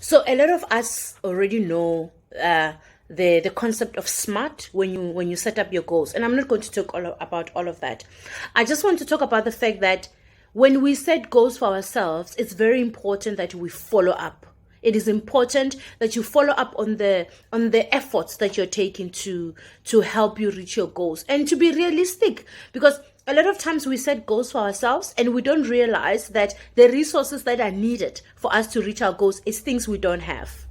So a lot of us already know the concept of SMART when you set up your goals, and I'm not going to talk about all of that. I just want to talk about the fact that when we set goals for ourselves, it's very important that we follow up. It is important that you follow up on the efforts that you're taking to help you reach your goals, and to be realistic, because a lot of times we set goals for ourselves and we don't realize that the resources that are needed for us to reach our goals is things we don't have.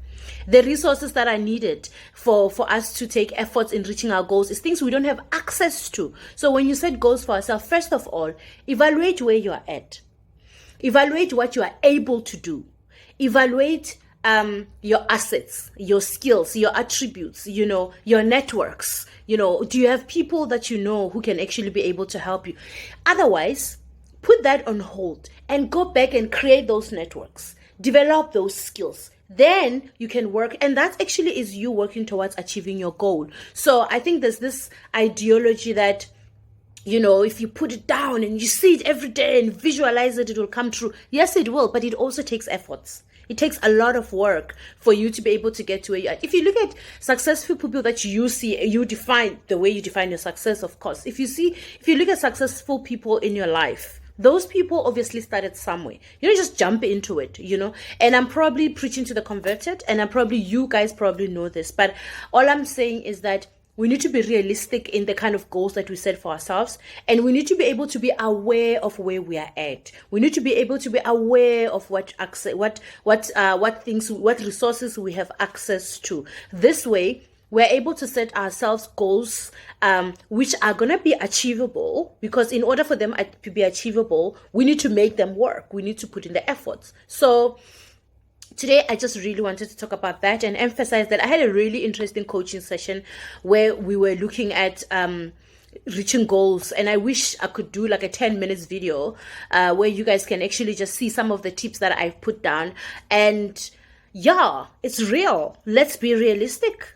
The resources that are needed for us to take efforts in reaching our goals is things we don't have access to. So when you set goals for yourself, first of all, evaluate where you are at. Evaluate what you are able to do. Evaluate your assets, your skills, your attributes, your networks. Do you have people that who can actually be able to help you? Otherwise, put that on hold and go back and create those networks, develop those skills. Then you can work, and that actually is you working towards achieving your goal. So I think there's this ideology that if you put it down and you see it every day and visualize it, it will come true. Yes, it will, but it also takes efforts. It takes a lot of work for you to be able to get to where you are. If you look at successful people that you see, you define the way you define your success, of course. If you look at successful people in your life, those people obviously started somewhere. You don't just jump into it, And I'm probably preaching to the converted, and you guys probably know this. But all I'm saying is that we need to be realistic in the kind of goals that we set for ourselves, and we need to be able to be aware of where we are at. We need to be able to be aware of what resources we have access to. This way, we're able to set ourselves goals which are going to be achievable, because in order for them to be achievable, we need to make them work. We need to put in the efforts. So today, I just really wanted to talk about that and emphasize that I had a really interesting coaching session where we were looking at reaching goals, and I wish I could do like a 10 minutes video where you guys can actually just see some of the tips that I've put down. And yeah, it's real. Let's be realistic.